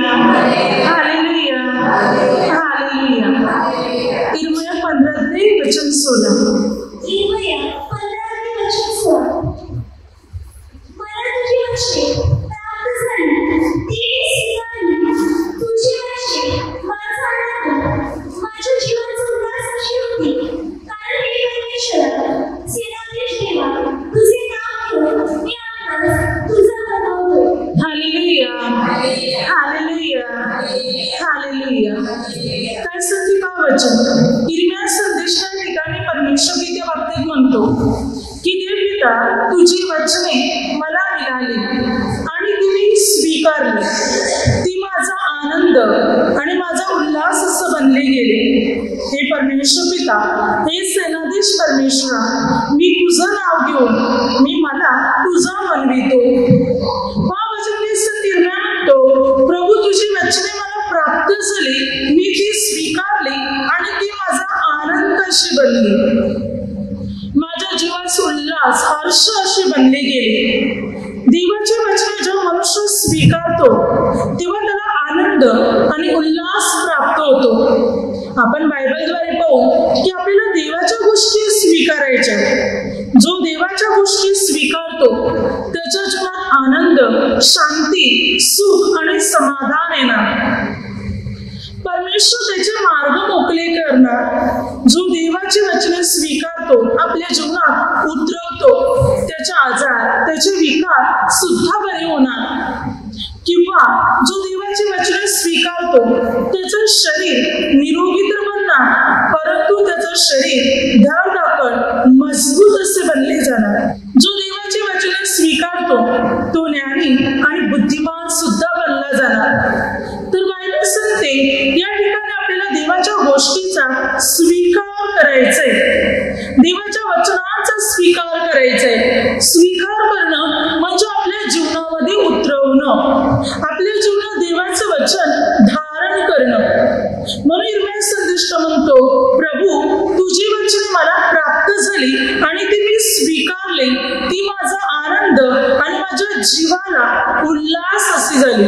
Hallelujah, hallelujah. इर्मिया 15:16. इर्मिया 15:16. मला तुझी वचने प्राप्त झाली, ती मी स्वीकारली. तुझी वचने माझा आनंद, माझ्या जीवाचा उल्हास अशी होती. कारण मी परमेश्वर, सेनाधीश देवा, तुझे नाव घेऊन मी आपणास तुझा बनवतो. Hallelujah, hallelujah, hallelujah. काय सांगते पहा वचन. इर्मिया संदेशच्या ठिकाणी परमेश्वर त्या बाबतीत म्हणतो की देव पिता, तुझी वचने मला मिळाली आणि ती मी स्वीकारली. ती माझा आनंद आणि माझा उल्हास असं बनले गेले. हे परमेश्वर पिता, हे सेनाधीश परमेश्वरा, मी तुझं नाव घेऊन मी मला तुझा बनवितो. प्रभू, तुझी वचने मला प्राप्त झाली, मी ती स्वीकारली आणि ती माझा आनंद अशी बनली. माझ्या जीवास उल्हास, हर्ष अशी बनले गेले. देवाची वचने जेव्हा मनुष्य स्वीकारतो तेव्हा त्याला आनंद आणि उल्हास प्राप्त होतो. आपण बायबलद्वारे पाहू की आपल्याला देवाच्या गोष्टी स्वीकारायच्या. जो देवाच्या गोष्टी स्वीकारतो त्याच्या जीवनात आनंद, शांती, सुख आणि समाधान येणार. परमेश्वर त्याचे मार्ग मोकळे करणार. जो देवाची वचने स्वीकारतो, आपल्या जीवनात उतरवतो, त्याचे आजार, त्याचे विकार सुद्धा बरे होणार. किंवा जो देवाची वचने स्वीकारतो त्याचं शरीर निरोगी तर बनणार, परंतु त्याचं शरीर धडधाकट, मजबूत असे बनले जाणार. जो देवाची वचने स्वीकारतो तो ज्ञानी आणि बुद्धिमान सुद्धा बनला जाणार. तर बायबल सांगते या ठिकाणी आपल्याला देवाच्या गोष्टीचा स्वीकार करायचंय, देवाच्या वचनाचा स्वीकार करायचंय. स्वीकार करणं म्हणजे आपल्या जीवनामध्ये उतरवणं, आपल्या जीवनात देवाचं वचन धारण करणं. म्हणून इर्मिया संदेष्ट म्हणतो, प्रभू, तुझी वचने मला प्राप्त झाली आणि ती मी स्वीकारली. ती माझा आनंद आणि माझ्या जीवाला उल्हास अशी झाली.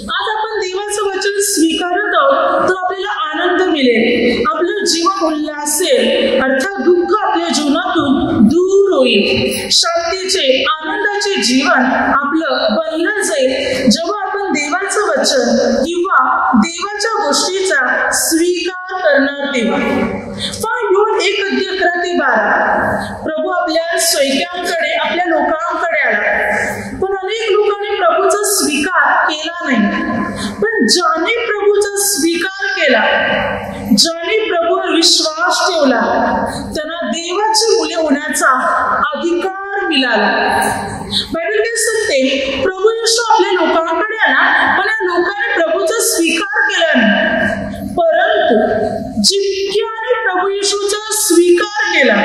आज आपण देवाचं वचन स्वीकारत आहोत तर आपल्याला आनंद मिळेल, आपलं जीवन उल्हासेल, अर्थात दुःख आपल्या जीवनातून दूर होईल. शांतीचे, आनंदाचे जीवन आपलं बनलं जाईल जेव्हा आपण देवाचं वचन किंवा देवाच्या गोष्टीचा स्वीकार करणार तेव्हा. योन 1:11-12. प्रभू आपल्या स्वैक्यांकडे, आपल्या लोकांकडे आला, पण अनेक लोकांनी प्रभूचा स्वीकार केला नाही. पण ज्याने प्रभूचा स्वीकार केला, ज्याने प्रभूवर विश्वास ठेवला, त्यांना देवाची मुले होण्याचा अधिकार मिळाला. बायबल काय सांगते, प्रभू येशू आपल्या लोकांकडे आला, पण या लोकांनी प्रभूचा स्वीकार केला नाही. परंतु जितक्याने प्रभू येशूचा स्वीकार केला,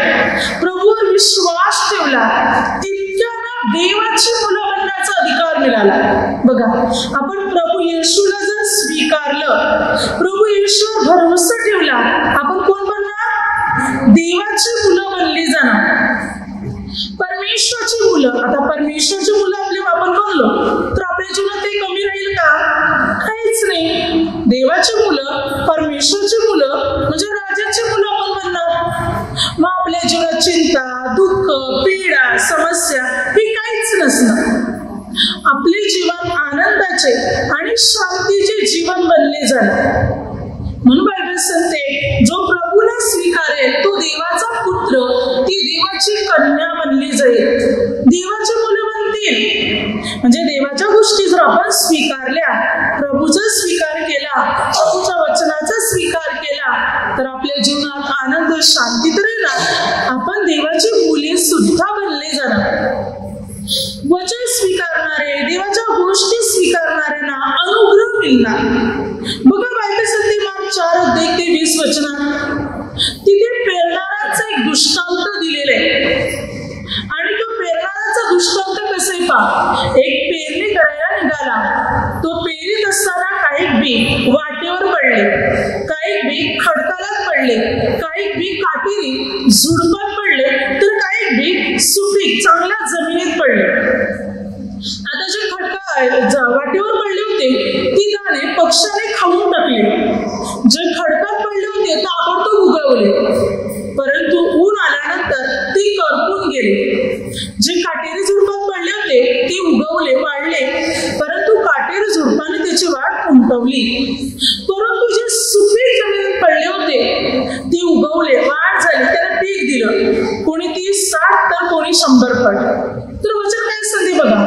प्रभूवर विश्वास ठेवला, तितक्यांना देवाची मुलं बनण्याचा अधिकार मिळाला. बघा, आपण प्रभू येशूला जर स्वीकारलं, प्रभू येशूवर भरोसा ठेवला, आपण कोण बनणार? देवाची मुलं बनली जाणार, परमेश्वराची मुलं. आता परमेश्वराची मुलं आपण बनलो तर आपल्या जीवनात ते कमी राहील का? काहीच नाही. देवाची मुलं, परमेश्वराची मुलं म्हणजे राजाची मुलं आपण बनणार. मग आपल्या जीवनात चिंता, दुःख, पीडा, समस्या हे काहीच नसणार. आपले जीवन आनंदाचे आणि शांतीचे जीवन बनले जाणार. म्हणून बायबल सांगते, जो प्रभूला स्वीकारेल तो देवाचा पुत्र, ती देवाची कन्या बनली जाईल, देवाची मुलं बनतील. म्हणजे देवाच्या गोष्टी जर आपण स्वीकारल्या, प्रभूचा स्वीकार केला, प्रभूच्या वचनाचा स्वीकार केला, तर आपल्या जीवनात आनंद, शांती तर येणार. आपण देवाची मुले सुद्धा बनले जाणार. वचन स्वीकारणारे, देवाच्या गोष्टी स्वीकारणाऱ्यांना अनुग्रह मिळणार. बघा, बायबल सांगते मार्क 4:20 वचनात, तिथे पेरणाऱ्यांचा एक दृष्टांत दिलेला आहे. आणि तो पेरणाऱ्याचा दृष्टांत कसं आहे पहा. एक पेरणी करायला निघाला, तो पेरीत असताना काही बी वाटेवर पडले, काही बी खडकालात पडले, काही बी काटेरी झुडपात पडले, तर काही बी सुपीक चांगल्या जमिनीत पडले. आता जे खडका वाटेवर पडले होते होते ती दाणे पक्ष्याने खाऊन टाकली. जे खडकात पडले होते ताबडतोब उगवले, परंतु ऊन आल्यानंतर ती करपून गेले. जे काटेरी झुडपात पडले होते ते उगवले, वाढले, परंतु काटेरी झुडपाने त्याची वाढ खुंटवली. परंतु जे सुपीक जमिनीत पडले होते ते उगवले, वाढ झाली, त्याला पीक दिलं. कोणी 30-60 तर कोणी 100 पट. तर वचन काय सांगते बघा,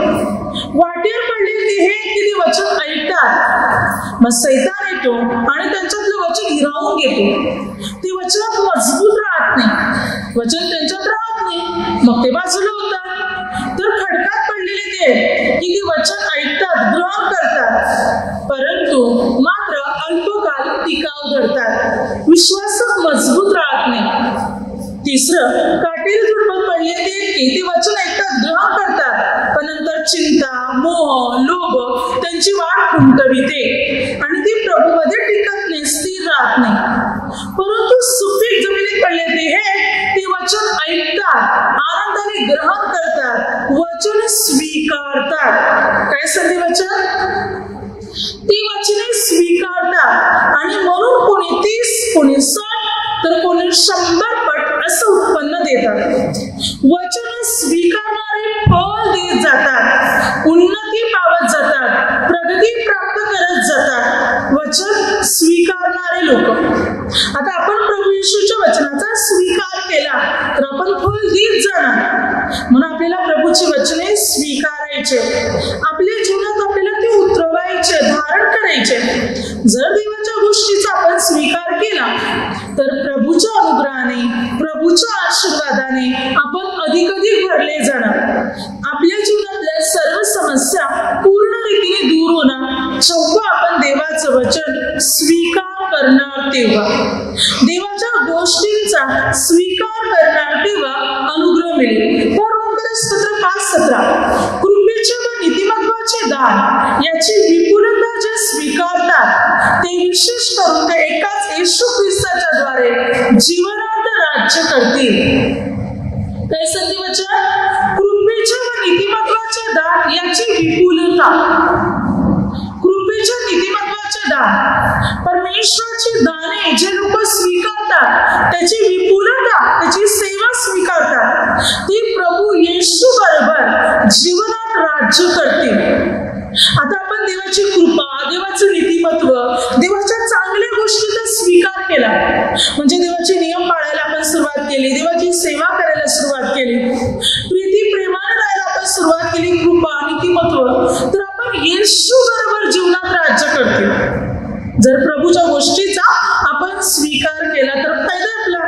वाटेवर पडले ते हे की ते वचन ऐकतात, मग सैतान येतो आणि त्यांच्यातलं वचन हिरावून घेतो. ते वचनात मजबूत राहत नाही, वचन त्यांच्यात राहत नाही, मग ते बाजूला होतात. तर खडकात पडलेले ते की ते वचन ऐकतात, ग्रहण करतात, परंतु मात्र अल्पकाल टिकाव धरतात, विश्वासात मजबूत राहत नाही. तिसरं, काटेरी झुडपात पडले ते वचन ऐकतात, ग्रहण करतात, पण नंतर चिंता, मोह, लोभ त्यांची वाढ खुंटविते आणि ती प्रभूमध्ये टिकत नाही, स्थिर राहत नाही. परंतु सुपीक जमिनीत पडले ते वचन ऐकतात, आनंदाने ग्रहण करतात, वचन स्वीकारतात. काय सांगते वचन? ती वचने स्वीकारतात आणि म्हणून कोणी 30, कोणी 60 तर कोणी 100 पट असं उत्पन्न देतात. वचन स्वीकारणारे फळ देत जातात, उन्नती पावत जातात, प्रगती प्राप्त करत जातात. वचन स्वीकारणारे लोक. आता आपण प्रभू येशूच्या वचनाचा स्वीकार केला तर आपण फळ देत जाणार. म्हणून आपल्याला प्रभूची वचने स्वीकारायचे, आपल्या जीवनात आपल्याला ते उतरवायचे, धारण करायचे. जर देवाच्या गोष्टीचा आपण स्वीकार केला तर प्रभूच्या अनुग्रहाने, प्रभूच्या आशीर्वादाने आपण अधिकाधिक भरले जाणार. आपल्या जीवनातल्या सर्व समस्या पूर्ण रीतीने दूर होणार जेव्हा आपण देवाचं वचन स्वीकार करणार तेव्हा, देवाच्या गोष्टींचा स्वीकार करणार तेव्हा अनुग्रह मिळेल. स्तोत्र 5:17, कृपेचे व नीतिमत्वाचे दान याची विपुलता जे स्वीकारतात ते विशेष करून ते एकाच येशू ख्रिस्ताच्या द्वारे जीवनात राज्य करतील. काय सांगते वचन? कृपेचे व नीतिमत्वाचे दान याची विपुलता. कृपेचे नीतिमत्वाचे दान, परमेश्वराची दाने जे लोक स्वीकारतात त्याची विपुलता, त्याची सेवा स्वीकारतात, ती प्रभू येशू बरोबर जीवनात राज्य करतील. आता आपण देवाची कृपा, देवाचं नीतिमत्व, देवाच्या चांगल्या गोष्टीचा स्वीकार केला म्हणजे देवाचे नियम पाळायला आपण सुरुवात केली, देवाची सेवा करायला सुरुवात केली, प्रीती प्रेमाने राहायला आपण सुरुवात केली, कृपा, नीतिमत्व, तर आपण येशू बरोबर जीवनात राज्य करतो. जर प्रभूच्या गोष्टीचा आपण स्वीकार केला तर फायदा आपला.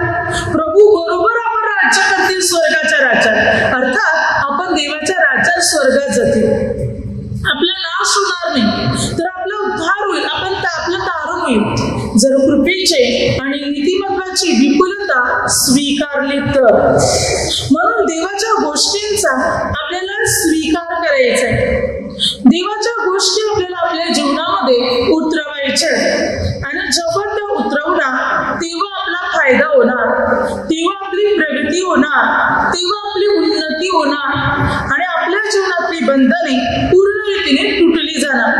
प्रभू बरोबर आपण राज्य करतील स्वर्गाच्या राज्यात, अर्थात आपण देवाच्या राज्यात स्वर्गात जातील. आपला नाश होणार नाही तर आपला उद्धार होईल, आपलं तारण होईल जर कृपेचे आणि नीतिमत्वाची विपुलता स्वीकारली तर. म्हणून देवाच्या गोष्टींचा आपल्याला स्वीकार करायचा आहे. देवाच्या गोष्टी आपल्याला आपल्या जीवनामध्ये उतरवायच्या आणि जेव्हा त्या उतरवणार तेव्हा आपला फायदा होणार, तेव्हा आपली प्रगती होणार, तेव्हा आपली उन्नती होणार आणि आपल्या जीवनातली बंधने पूर्ण रीतीने तुटली जाणार.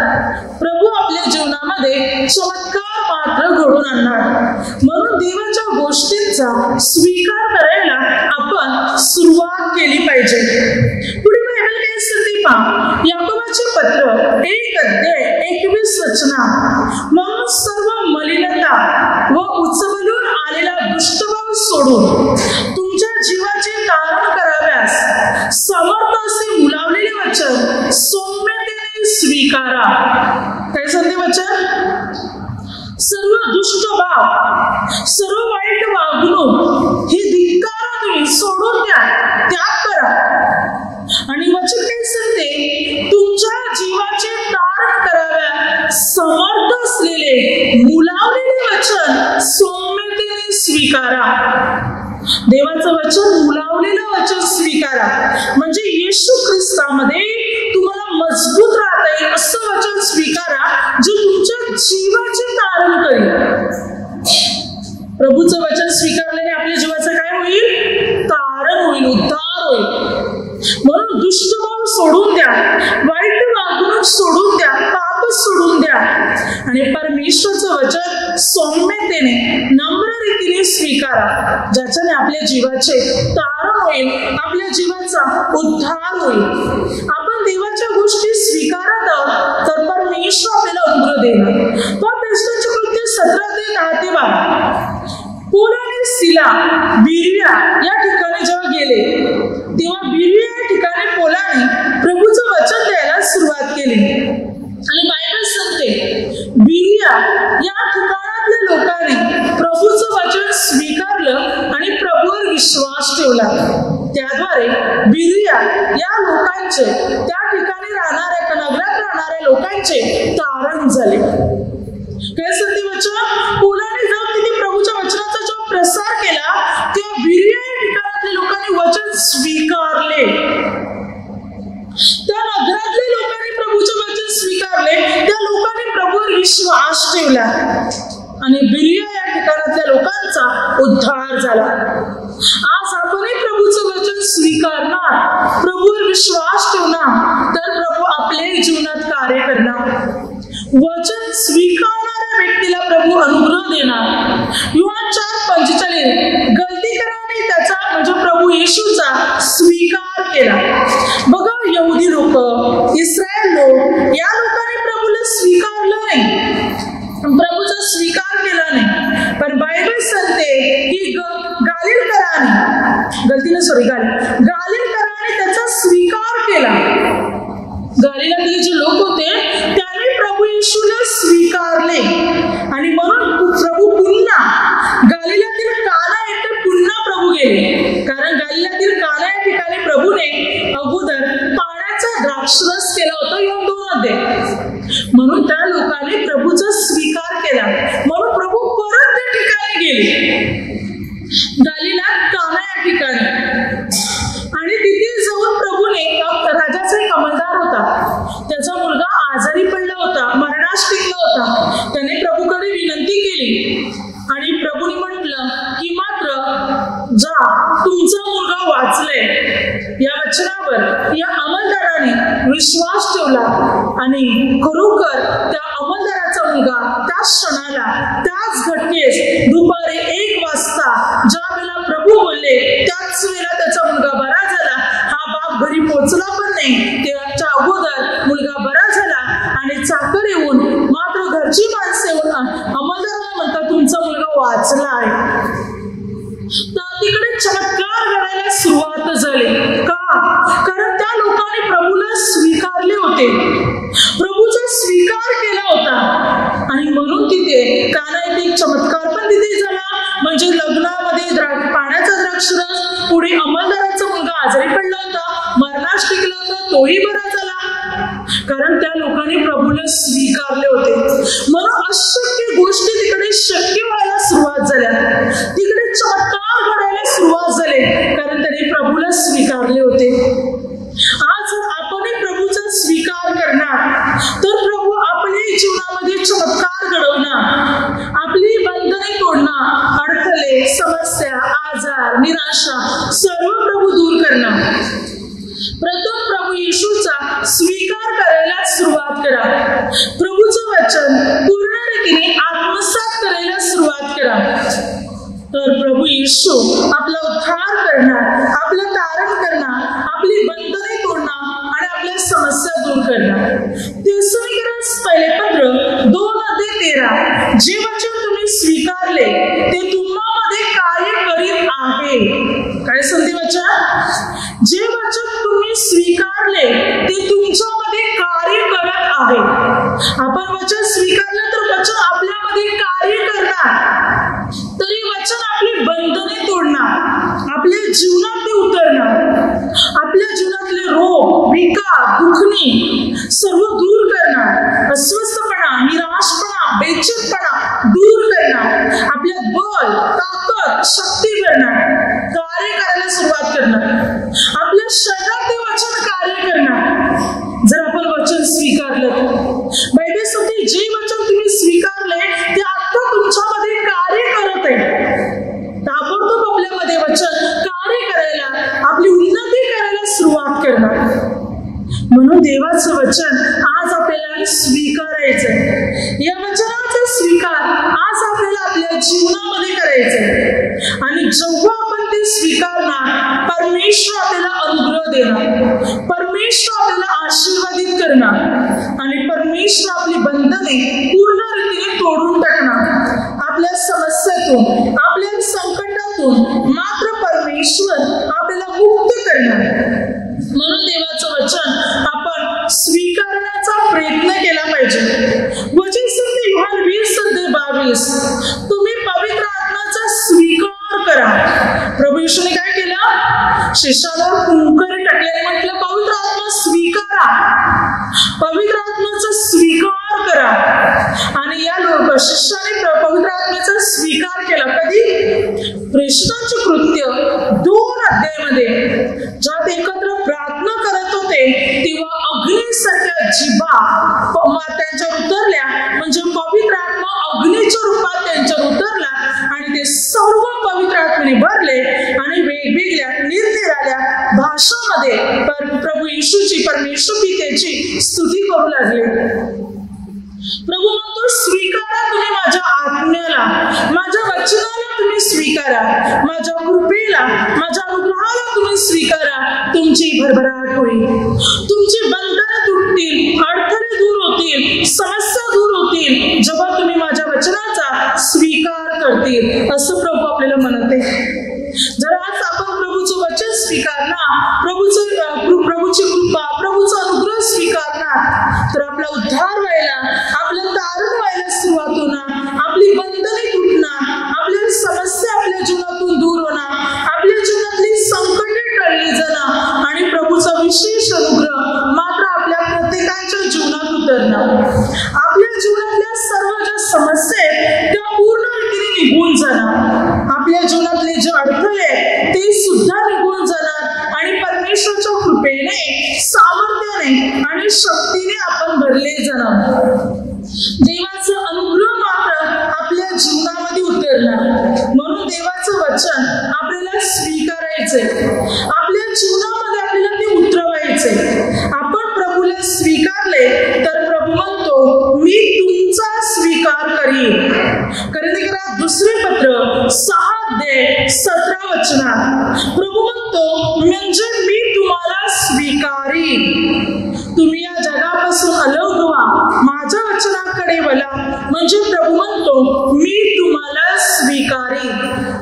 प्रभू आपल्या जीवनामध्ये चमत्कार मात्र घडून आणणार. म्हणून देवाच्या गोष्टींचा स्वीकार करायला आपण सुरुवात केली पाहिजे. पुढे बायबल काय सांगते पहा, याकोबाचे पत्र 1:21 वचना, म्हणून सर्व मलिनता व उचलून आलेला दुष्टभाव सोडून तुमच्या जीवाचे तारण कराव्यास समर्थ असे मुलावलेले वचन सौम्यतेने स्वीकारा. काय सांगते वचन? सर्व दुष्ट भाव, सर्व वाईट वागणूक ही धिक्कारा तुम्ही सोडून द्या, त्याग करा. आणि वचन काय सांगते? तुमच्या जीवाचे तारण कराव्या समर्थ असलेले मुलावलेले वचन सौम्यतेने स्वीकारा. देवाचं वचन, मुलावलेलं वचन स्वीकारा म्हणजे येशू ख्रिस्तामध्ये तुम्हाला मजबूत राहता येईल असं वचन स्वीकारा जे तुमच्या जीवाचे तारण करेल. प्रभूचं वचन स्वीकारल्याने आपल्या जीवाचं काय होईल? तारण होईल, उद्धार होईल. म्हणून दुष्टभाव सोडून द्या, वाईट वागणूक सोडून द्या, पाप सोडून नम्रतेने नम्र रीतीने स्वीकारा, ज्याच्याने आपल्या जीवाचे तारण होईल, आपल्या जीवाचा उद्धार होईल. आपण देवाच्या गोष्टी स्वीकारत आहोत तर परमेश्वर आपल्याला अनुग्रह देणार. पौलचे कृत्य 17-10-12. पौल आणि सिला बिरिया या ठिकाणी जेव्हा गेले तेव्हा बिरिया या ठिकाणी पौलाने प्रभूचं वचन द्यायला सुरुवात केली. आणि बायबल सांगते बिरिया या ठिकाणातल्या लोकांनी प्रभूचं वचन स्वीकारलं आणि प्रभूवर विश्वास ठेवला. त्याद्वारे बिरिया या लोकांचे, त्या ठिकाणी राहणाऱ्या, नगरात राहणाऱ्या लोकांचे तारण झाले. काय सत्य वचन? पौलाने जेव्हा तिथे प्रभूच्या वचनाचा जेव्हा प्रसार केला तेव्हा बिरिया या ठिकाणातल्या लोकांनी वचन स्वीकारले. त्या नगरातल्या लोकांनी प्रभूचे वचन स्वीकारले, त्या लोकांनी प्रभूवर विश्वास ठेवला आणि बिरिया या ठिकाणातल्या लोकांचा उद्धार झाला. आज आपणही प्रभूचं वचन स्वीकारणार, प्रभूवर विश्वास ठेवणार तर प्रभू आपल्या जीवनात कार्य करणार. वचन स्वीकारणाऱ्या व्यक्तीला प्रभू अनुग्रह देणार. योहान 4:45 गलती कराने त्याचा म्हणजे प्रभू येशूचा स्वीकार केला. बघा, यहुदी लोक, इस्रायल लोक, या लोकांनी प्रभूला स्वीकारलं नाही, प्रभूचा स्वीकार केला नाही. पण बायबल सांगते की गालिलकराने त्याचा स्वीकार केला. गालिलातले जे लोक होते त्यांनी प्रभू येशूला स्वीकारले आणि म्हणून प्रभू पुन्हा गालिलातील काना येथे पुन्हा प्रभू गेले. कारण गालिलातील काना या ठिकाणी प्रभूने अगोदर पाण्याचा द्राक्षरस केला होता, योहान 2 म्हणून त्या लोकांनी प्रभूचा स्वीकार केला. म्हणून प्रभू परत त्या ठिकाणी गेले, गालिलात काना या ठिकाणी. आणि तिथे जाऊन प्रभूने, राजाचा एक अंमलदार होता, त्याचा मुलगा आजारी पडला होता, मरणास टिकला होता. त्याने प्रभूकडे विनंती केली आणि प्रभूने म्हटलं की मात्र जा, तुमचा मुलगा वाचलाय. या वचनावर या अंमलदाराने विश्वास ठेवला आणि खरोखर त्या अंमलदाराचा मुलगा त्याच क्षणाला, त्याच घटनेस दुपारी 1 वाजता ज्या वेळेला प्रभू बोलले त्याच वेळेला त्याचा मुलगा बरा झाला. हा बाप घरी पोहोचला पण नाही, त्याच्या अगोदर मुलगा बरा झाला आणि चाकर येऊन, मात्र घरची माणसे येऊन अंमलदाराला म्हणतात तुमचा मुलगा वाचला आहे. तर तिकडे चमत्कार घडायला सुरुवात झाली. का? कारण त्या लोकांनी प्रभूला स्वीकारले होते, प्रभूचा स्वीकार केला होता आणि म्हणून तिथे काना येथे एक चमत्कार पण तिथे झाला. म्हणजे लग्नामध्ये पाण्याचा द्राक्षरस, पुढे अंमलदाराचा मुलगा आजारी पडला होता, मरणास टिकला होता, तोही बरा झाला. कारण त्या लोकांनी प्रभूला स्वीकारले होते. म्हणून अशक्य गोष्टी तिकडे शक्य व्हायला सुरुवात झाल्या, तिकडे चमत्कार घडायला सुरुवात झाली, कारण त्यांनी प्रभूला स्वीकारले होते. आज आपणही प्रभूचा स्वीकार करणार तर प्रभू आपल्या जीवनामध्ये चमत्कार घडवणार, आपली बंधने तोडणार, अडथळे, समस्या, आजार, निराशा सर्व प्रभू दूर करणार. प्रथम प्रभू येशूचा स्वीकार करायला सुरुवात करा. प्रभूचं वचन पूर्ण रीतीने आत्मसात करायला सुरुवात करा. तर प्रभू येशू आपला उद्धार करणार, आपलं तारण करणार, आपली बंधने तोडणार आणि आपल्या समस्या दूर करणार. तेसलोनिकरांस पहिले पत्र 2:13 जे वचन तुम्ही स्वीकारले ते तुम्हामध्ये कार्य करीत आहे. काय सांगते वचन? जे वचन तुम्ही स्वीकारले ते तुमच्यामध्ये कार्य करत आहे. आपण वचन स्वीकारलं तर वचन आपल्यामध्ये कार्य करणार, तरी वचन आपली बंधने तोडणार, आपल्या जीवनात ते उतरणार, आपल्या जीवनातले रोग, विकार, दुखणी सर्व दूर करणार, अस्वस्थपणा, निराशपणा, बेचैनपणा दूर करणार, आपल्यात बल, ताकद, शक्ती भरणार, कार्य करायला सुरुवात करणार, आपल्या शरीरात ते वचन कार्य करणार. जर आपण वचन स्वीकारलं, बायबल सांगते जे वचन तुम्ही स्वीकारले ते आता तुमच्यामध्ये कार्य करत आहे. ताबडतोब आपल्यामध्ये वचन कार्य करायला, आपली उन्नती करायला सुरुवात करणार. म्हणून देवाचं वचन आज आपल्याला स्वीकारायचंय. या वचनाचा स्वीकार आज आपल्याला आपल्या जीवनामध्ये करायचंय. आणि जेव्हा आपण ते स्वीकारणार, परमेश्वर आपल्याला अनुग्रह देणार, परमेश्वर आपल्याला आशीर्वादित करणार आणि परमेश्वर आपली बंधने पूर्ण रीतीने तोडून टाकणार. आपल्या समस्येतून, आपल्या संकटातून मात्र परमेश्वर आपल्याला मुक्त करणार. म्हणून देवाचं वचन आपण स्वीकारण्याचा प्रयत्न केला पाहिजे. वचन संधी योहान 20:22, तुम्ही पवित्र आत्म्याचा स्वीकार करा. प्रभू येशूने काय केलं? शिष्यावर कुंकर टाकले, म्हटलं पवित्र आत्मा स्वीकारा, पवित्र आत्म्याचा स्वीकार करा. आणि या शिष्याने पवित्र आत्म्याचा स्वीकार केला. कधी? प्रेषितांचे कृत्य 2 अध्यायामध्ये ज्यात एकत्र प्रार्थना करत होते तेव्हा अग्नीसारख्या जिभा त्यांच्यावर उतरल्या, म्हणजे पवित्र आत्मा अग्नीच्या रूपात त्यांच्यावर उतरला आणि ते सर्व पवित्र आत्म्याने भरले आणि वेगवेगळ्या निरनिराळ्या भाषांमध्ये प्रभू येशूची, परमेश्वर पित्याची स्तुती करू लागले. प्रभू म्हणतो स्वीकारा तुम्ही माझ्या आत्म्याला, माझ्या वचनाला तुम्ही स्वीकारा, माझ्या कृपेला, माझ्या अनुग्रहाला तुम्ही स्वीकारा. तुमची भरभराट होईल, तुमची बंधने तुटतील, अडथळे दूर होतील, समस्या दूर होतील जेव्हा तुम्ही माझ्या वचनाचा स्वीकार करतील, असं प्रभू आपल्याला म्हणते. जर आज आपण प्रभूचं वचन स्वीकारणार, प्रभूची कृपा, प्रभूचा अनुग्रह स्वीकारणार, तर आपला उद्धार व्हायला, आपलं तारण व्हायला सुरुवात होणार, आपली बंधने तुटणार, आपल्या समस्या आपल्या जीवनातून दूर होणार, आपल्या जीवनातली संकटे टळली जाणार आणि प्रभूचा विशेष अनुग्रह मात्र आपल्या प्रत्येकाच्या जीवनात उतरणार. आपल्या जीवनातल्या सर्व ज्या समस्या आहेत त्या पूर्ण रीतीने निघून जाणार, आपल्या जीवनातले जे अडथळे ते सुद्धा निघून जाणार आणि परमेश्वराच्या कृपेने, सामर्थ्याने आणि शक्तीने आपण भरले जाणार. देवाचा अनुग्रह मात्र आपल्या जीवनामध्ये उतरणार. म्हणून देवाचं वचन आपल्याला स्वीकारायचंय, आपल्या जीवनामध्ये आपल्याला ते उतरवायचंय. आपण प्रभूला स्वीकारले तर प्रभू म्हणतो मी तुमचा स्वीकार करीन. कोरिन्थीकरास 2 पत्र 6:17 वचनात प्रभू म्हणतो म्हणजे मी तुम्हाला स्वीकारीन. तुम्ही या जगापासून अलग व्हा, माझ्या वचनाकडे वळा, म्हणजे प्रभू म्हणतो मी तुम्हाला स्वीकारीन.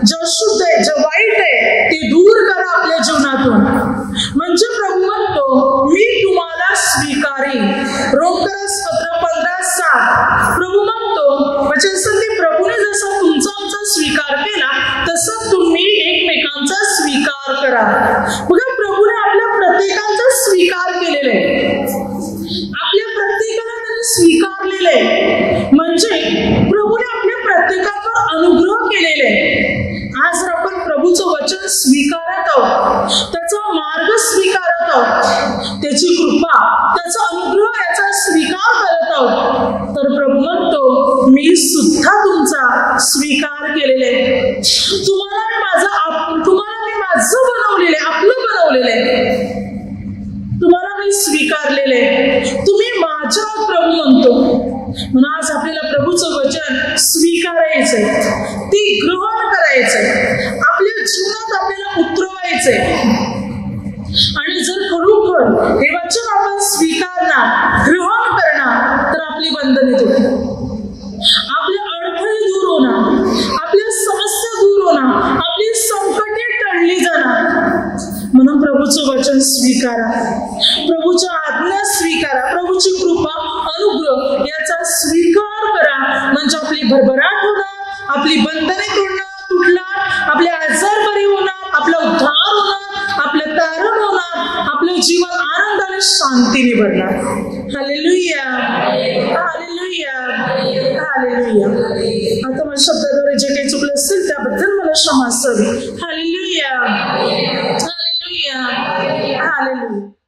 जे शुद्ध आहे, जे वाईट आहे ते दूर करा आपल्या जीवनातून, म्हणजे प्रभू म्हणतो मी तुम्हाला स्वीकारीन. रोमकरास पत्र 15:7 प्रभू म्हणतो वचन संधी प्रभूने जसा तुमचा आमचा स्वीकार केला तसा तुम्ही एकमेकांचा स्वीकार करा. बघा प्रभूने आपल्या प्रत्येकाचा स्वीकार केलेला आहे, आपल्या प्रत्येकाला त्याने स्वीकारलेलं आहे, म्हणजे प्रभूने आपल्या प्रत्येकावर अनुग्रह केलेले आहे. आज जर आपण प्रभूचं वचन स्वीकारत आहोत, त्याचा मार्ग स्वीकारत आहोत, त्याची कृपा, त्याचा अनुग्रह याचा स्वीकार करत आहोत, तर प्रभू म्हणतो मी सुद्धा तुमचा स्वीकार केलेला आहे. तुम्हाला मी माझं बनवलेलं आहे, आपलं बनवलेलं आहे, तुम्हाला मी स्वीकारलेले, तुम्ही माझ्या प्रभू म्हणतो. म्हणून आज आपल्याला प्रभूचं वचन स्वीकारायचंय, ते ग्रहण करायचंय, आपल्या जीवनात आपल्याला उतरवायचंय. आणि जर खरोखर हे वचन आपण स्वीकारणार, ग्रहण करणार, तर आपली बंधने तुटतील, आपले अडथळे दूर होणार, आपल्या समस्या दूर होणार, आपली संकटे टळली जाणार. म्हणून प्रभूचं वचन स्वीकारा, प्रभूच्या आज्ञा स्वीकारा, प्रभूची कृपा, अनुग्रह याचा स्वीकार करा, म्हणजे आपली भरभराट होणार, आपली बंधने तुटणार, आपले आजार बरे होणार, आपला उद्धार होणार, आपलं तारण होणार, आपलं जीवन आनंद आणि शांतीने भरणार. Hallelujah, hallelujah, hallelujah. आता माझ्या शब्दाद्वारे जे काही चुकलं असेल त्याबद्दल मला क्षमा असावी. Hallelujah, hallelujah, hallelujah.